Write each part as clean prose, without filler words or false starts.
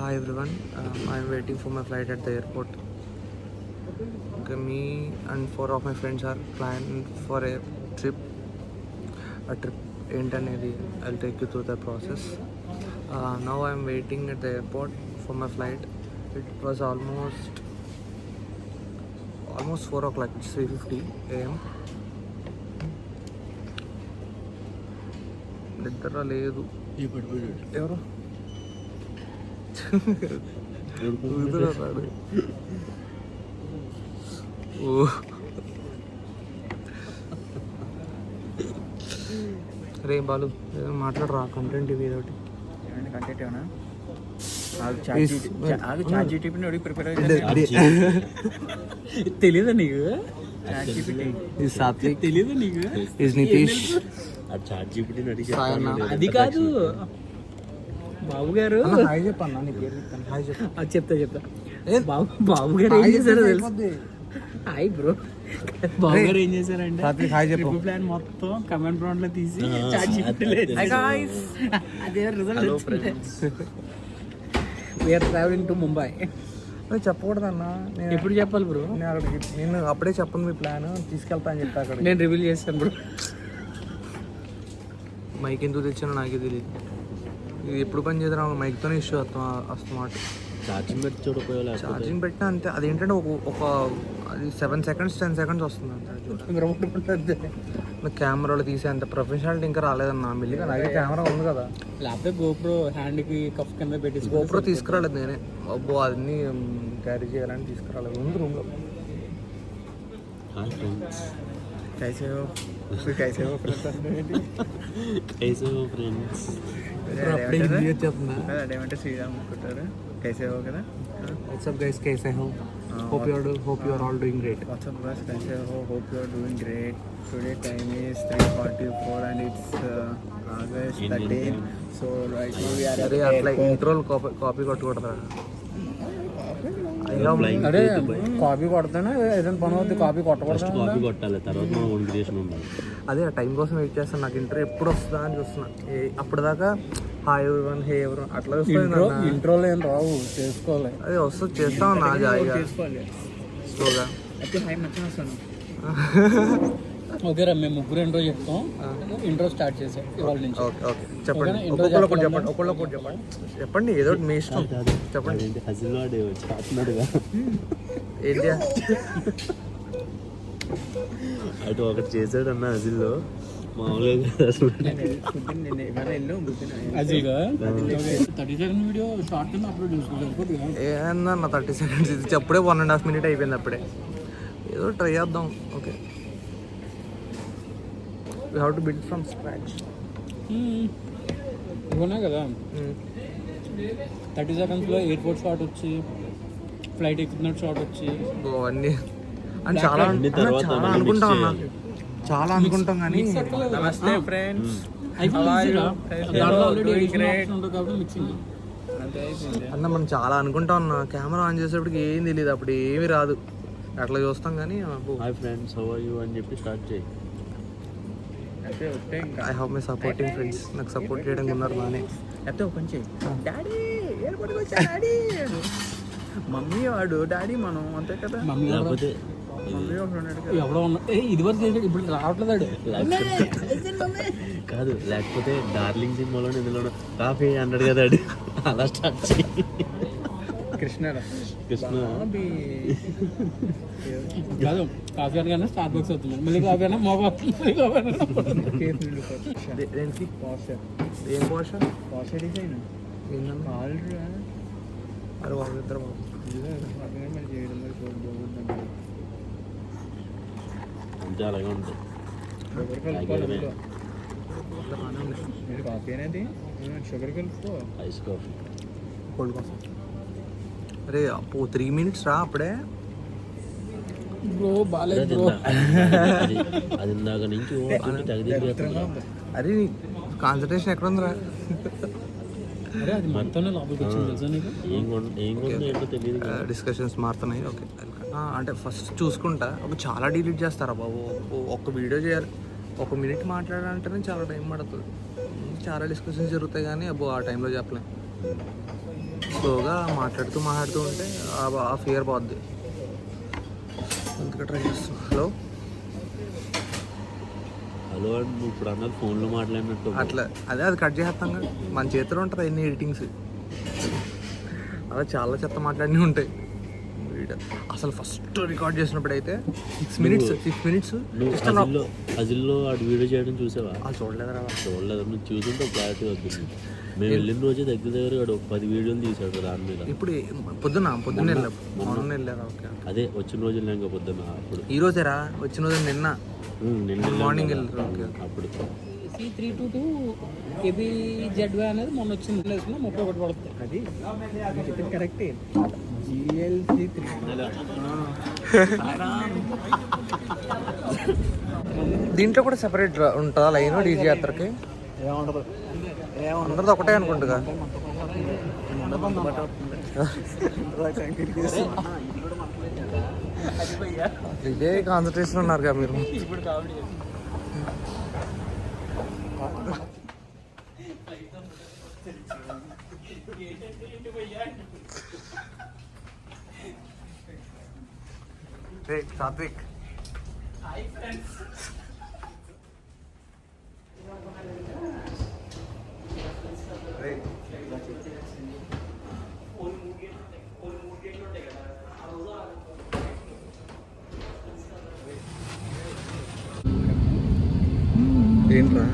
Hi everyone, I'm waiting for my flight at the airport. Okay, me and 4 of my friends are planning for a trip. Internally, I'll take you through the process. Now I'm waiting at the airport for my flight. It was almost 4 o'clock. It's 3:50 a.m. నిద్ర లేదు. ఎవరు రాడు. ఓ రే బాలు మాట్లాడరా, content ఇవి ఏదోటి. Content ఏమన్నా తెలీదా నీకు? సాత్విక్ తెలీదా నీకు? నితీష్, అది కాదు బాబు గారు. హాయ్ చెప్పన్నా, నీ పేరు చెప్తాను. హాయ్ చెప్పు. చెప్తా బాబు గారు ఏం చేశారో తెలుసు? Hi bro. బాబు గారు ఏం చేశారంటే సాత్విక్ హాయ్ చెప్పు. ప్లాన్ మొత్తం కమెంట్ బ్రౌండ్ లో తీసి అదే result. We're travelling to Mumbai. చెప్పకూడదన్నా. నేను ఎప్పుడు చెప్పాలి బ్రో? నేను అప్పుడే చెప్పను మీ ప్లాన్, తీసుకెళ్తా అని చెప్పి అక్కడ. నేను రివీల్ చేస్తాను బ్రో. మైక్ ఎందుకు తెచ్చానో నాకే తెలియదు. ఇది ఎప్పుడు పని చేద్దాం, మైక్తోనే ఇష్యూ వస్తామాట. ఛార్జింగ్ పెట్టి చూడకపోయా? ఛార్జింగ్ పెట్టినా అంతే. అదేంటంటే ఒక అది 7 seconds 10 seconds వస్తుంది అంతే. కెమెరాలో తీసే అంత ప్రొఫెషనాలిటీ ఇంకా రాలేదన్నా. మెల్లిగా నాకే కెమెరా ఉంది కదా. లేకపోతే గోప్రో హ్యాండ్కి కఫ్ కింద పెట్టేసి. గోప్రో తీసుకురాలేదు నేనే. అబ్బో అన్నీ క్యారీ చేయాలని తీసుకురాలేదు. ఉంది రూమ్లో. Hi friends. कैसे हो ఫ్రెండ్స్. అదేమంటే శ్రీరామ్ అనుకుంటారు. कैसे हो కదా. What's up guys, कैसे हो? Hope you are all doing great. What's up guys, कैसे हो? Hope you are doing great. Today time is 3:44 and it's August 13. So right now we are at అరే అట్లా ఇంట్రోల్ కాపీ కొట్టకూడదా? అరే copy కొడతానే ఏదైనా పని అవుతుంది. కాపీ కొట్టకూడదు. కాపీ కొట్టాలి, తర్వాత మనం ఓన్ క్రియేషన్ ఉండాలి. అదే ఆ టైం కోసం వెయిట్ చేస్తాను. నాకు ఇంటర్వ్యూ ఎప్పుడు వస్తుందా అని చూస్తున్నా. అప్పటిదాకా హాయ్ ఎవరివన్, హే ఎవరివన్ అట్లా వస్తుంది. ఇంట్రోలో ఏం రావు, చేసుకోవాలి. అదే వస్తుంది, చేస్తాం నా జాయిగా స్లోగా. అయితే హాయ్ మంచిగా వస్తాను. ఓకే రా, మేము ముగ్గురు ఇంట్రో చెప్తాం. ఇంట్రో స్టార్ట్ చేసాం ఇవాళ నుంచి. ఓకే ఓకే చెప్పండి. ఒక్కొక్కరు చెప్పండి ఏదో మీ ఇష్టం చెప్పండి. హజిల్వాడు చాతున్నాడుగా ఏంటి అటు ఒకటి చేశాడు అన్న హజిల్లో. మామూలుగా అసలు ఏందన్న 30 seconds ఇది అప్పుడే 1.5 minutes అయిపోయింది. అప్పుడే ఏదో ట్రై చేద్దాం. Okay, we have to build from scratch. ఇవ్వనా కదా 30 seconds లో ఎయిర్పోర్ట్ షాట్ వచ్చి, ఫ్లైట్ ఎక్కుతున్నట్టు షాట్ వచ్చి, అన్నీ అని చాలా అనుకుంటాం అన్న. చాలా అనుకుంటాం కానీ నమస్తే ఫ్రెండ్స్ అన్న మనం చాలా అనుకుంటాం అన్న. కెమెరా ఆన్ చేసేప్పటికి ఏం తెలియదు, అప్పుడు ఏమీ రాదు. అట్లా చూస్తాం కానీ hi friends how are you అని చెప్పి స్టార్ట్ చేయి. I have my supporting friends. నాకు సపోర్ట్ చేయడానికి ఉన్నారు నానే. అయితే ఒక పని చేయి, డాడీ ఎయిర్పోర్ట్కి వచ్చా డాడీ. మమ్మీ వాడు డాడీ మనం అంతే కదా. లేకపోతే ఎవడో ఉన్నా ఇది వరకు ఇప్పుడు రావట్లేదు కాదు, లేకపోతే డార్లింగ్ సినిమాలో ఇందులో కాఫీ అన్నాడు కదా అడు, అలా స్టార్ట్ చేయి. కృష్ణ కాదు, కాఫీ అనగానే స్టార్ట్ బాక్స్ అవుతుంది. మళ్ళీ కాఫీ అన్నా మోబా దేనికి ఏం పోష డిజైన్ అరే బాబు ఇద్దరు బాబు అలాగే ఉంటుంది. కాఫీ అనేది షుగర్ కలుపుకో. Ice coffee cold coffee. అరే అప్పు 3 minutes రా అప్పుడే. బ్రో బాలేదు బ్రో. అది ఇందాక నుంచి తగిలి. అరే కాన్సన్ట్రేషన్ ఎక్కడ ఉందిరా? అరే అది మనతోనే లోపలికి వచ్చింది తెలుసా నీకు? ఏంటో తెలియదు. డిస్కషన్స్ మారుతున్నాయి. ఓకే, అంటే ఫస్ట్ చూసుకుంటా. చాలా డిలీట్ చేస్తారా బాబు? ఒక్క వీడియో చేయాలి, 1 minute మాట్లాడాలంటేనే చాలా టైం పడుతుంది. చాలా డిస్కషన్స్ జరుగుతాయి కానీ అబ్బో ఆ టైంలో చెప్పలేం. స్లోగా మాట్లాడుతూ ఉంటే ఆ ఫియర్ పోద్ది. అందుకే ట్రై చేస్తున్నా. హలో అని నువ్వు ఇప్పుడు అన్నది ఫోన్లో మాట్లాడినట్టు. అట్లా అది కట్ చేస్తాం కదా, మన చేతిలో ఉంటుంది అన్ని ఎడిటింగ్స్. అలా చాలా చెత్త మాట్లాడినవి ఉంటాయి. అసలు ఫస్ట్ రికార్డ్ చేసినప్పుడు అయితే 6 minutes అజిల్లో ఆడు వీడియో చేయడం చూసావా? చూడలేదురా. చూడలేదు. నువ్వు చూసుంటే క్లారిటీ వద్దు. మేము వెళ్ళిన రోజే దగ్గర ఒక 10 వీడియోలు తీసాడు దాని మీద. ఇప్పుడు పొద్దున్న వెళ్ళారా? ఓకే. అదే వచ్చిన రోజు వెళ్ళాం పొద్దున్న. అప్పుడు ఈ రోజేరా వచ్చిన రోజు నిన్న మార్నింగ్ వెళ్ళారు. అప్పుడు C322 KBZY అనేది మొన్న వచ్చింది 31 పడుతుంది. అది కరెక్టే. GLC3 దీంట్లో కూడా సెపరేట్ ఉంటుందా లైన్ డీజే యాత్రకి? ఏముండదు, అందరిది ఒకటే అనుకుంటుగా. ఇదే కాన్సన్ట్రేషన్ ఉన్నారు కదా మీరు. సాత్విక్ ఏంట్రా?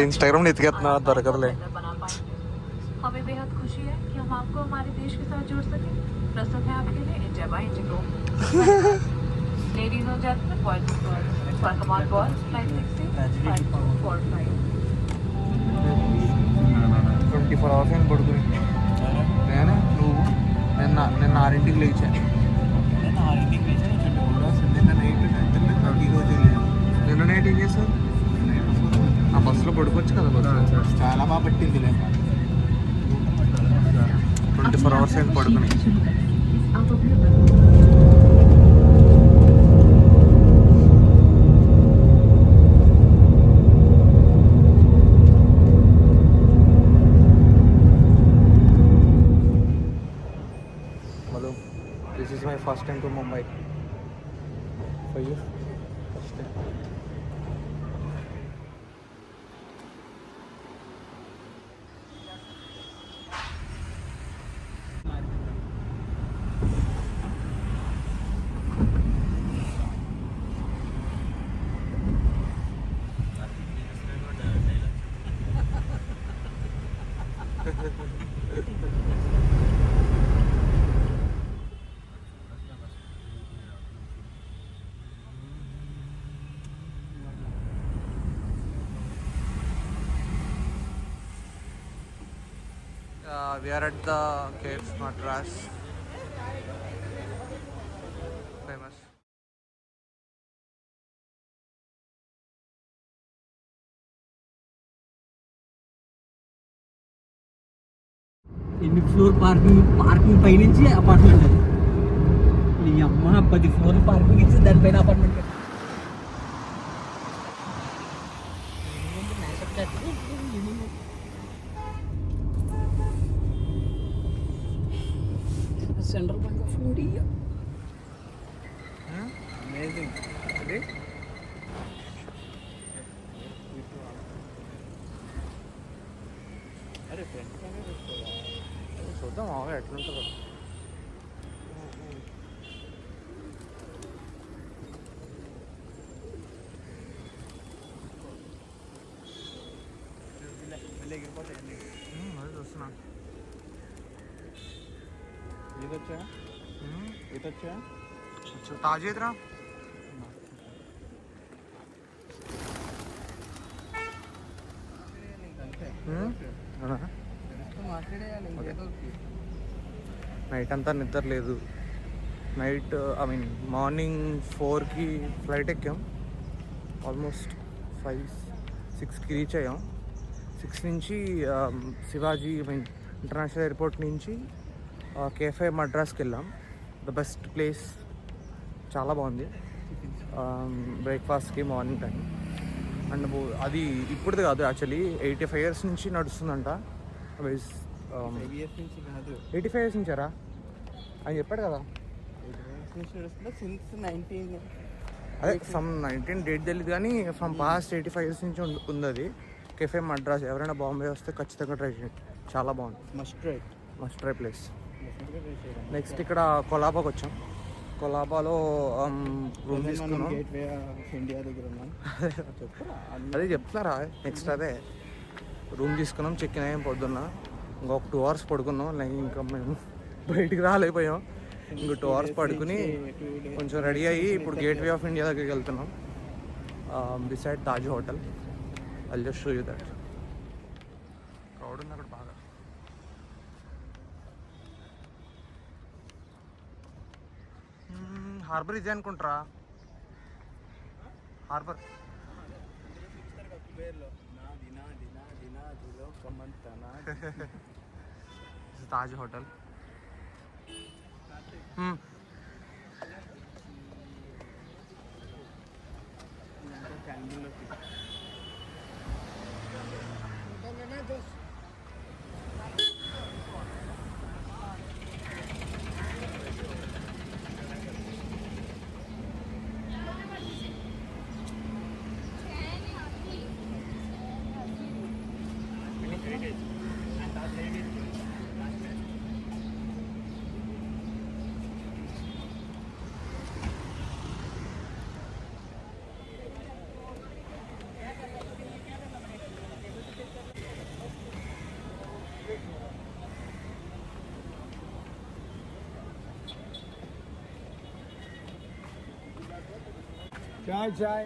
इंस्टाग्राम एतिकेतना दरकदले हमें बेहद खुशी है कि हम आपको हमारे देश के साथ जोड़ सके। प्रस्तुत है आपके लिए India by Indigo. Ladies and gentleman, boys and girls, welcome on board flight 6245। 24 hours అని పడుకుని నేను నువ్వు నిన్న 6ంటికి లేచాను. నిన్న నైట్ ఏం చేస్తావు? ఆ బస్సులో పడుకోవచ్చు కదా. బస్సు చాలా బాగా పట్టింది. 24 hours అని పడుకుని. Hello, this is my first time to Mumbai. For you? First time. We are at the Caves Madras. Famous. ఎన్ని ఫ్లోర్ పార్కింగ్ పైనుంచి అపార్ట్మెంట్. ఈ అమ్మ 10 ఫ్లోర్ పార్కింగ్ ఇచ్చి దానిపైన apartment. Central bank of India. Amazing. అరే friend చూద్దాం మామూలుగా ఎట్లుంటుందో. అది చూస్తున్నా. ఇదొచ్చా తాజేదిరా. నైట్ అంతా నిద్ర లేదు. నైట్ మార్నింగ్ 4కి ఫ్లైట్ ఎక్కాం. ఆల్మోస్ట్ 5-6కి రీచ్ అయ్యాం. 6 నుంచి శివాజీ ఇంటర్నేషనల్ ఎయిర్పోర్ట్ నుంచి కేఫే మద్రాస్కి వెళ్ళాం. ద బెస్ట్ ప్లేస్, చాలా బాగుంది. బ్రేక్ఫాస్ట్కి మార్నింగ్ టైం. అండ్ అది ఇప్పుడుది కాదు, యాక్చువల్లీ 85 years నుంచి నడుస్తుందంట. 5 years నుంచి కాదు, 85 years నుంచారా అని చెప్పాడు కదా. 8 years నుంచి నడుస్తుందా సిన్స్ 19. అదే సమ్ 19 డేట్ తెలియదు కానీ ఫ్రమ్ పాస్ట్ 85 years నుంచి ఉంది అది. కెఫే మద్రాస్, ఎవరైనా బాంబే వస్తే ఖచ్చితంగా ట్రై చేయండి, చాలా బాగుంది. Must try place. నెక్స్ట్ ఇక్కడ కొలాబాకి వచ్చాం. కొలాబాలో రూమ్ తీసుకున్నాం. గేట్వే ఆఫ్ ఇండియా దగ్గర ఉన్నాం. అదే చెప్తున్నారా, నెక్స్ట్ అదే రూమ్ తీసుకున్నాం. చెక్ ఇన్ అయ్యాం పొద్దున్న. ఇంకొక 2 hours పడుకున్నాం. ఇంకా మేము బయటికి రాలేకపోయాం. ఇంకో 2 hours పడుకుని కొంచెం రెడీ అయ్యి ఇప్పుడు గేట్వే ఆఫ్ ఇండియా దగ్గరికి వెళ్తున్నాం. Beside Taj hotel. I'll just show you that. Crowd ఉంది అక్కడ బాగా. హార్బర్ ఇదే అనుకుంటారా, హార్బర్. తాజ్ హోటల్. चाय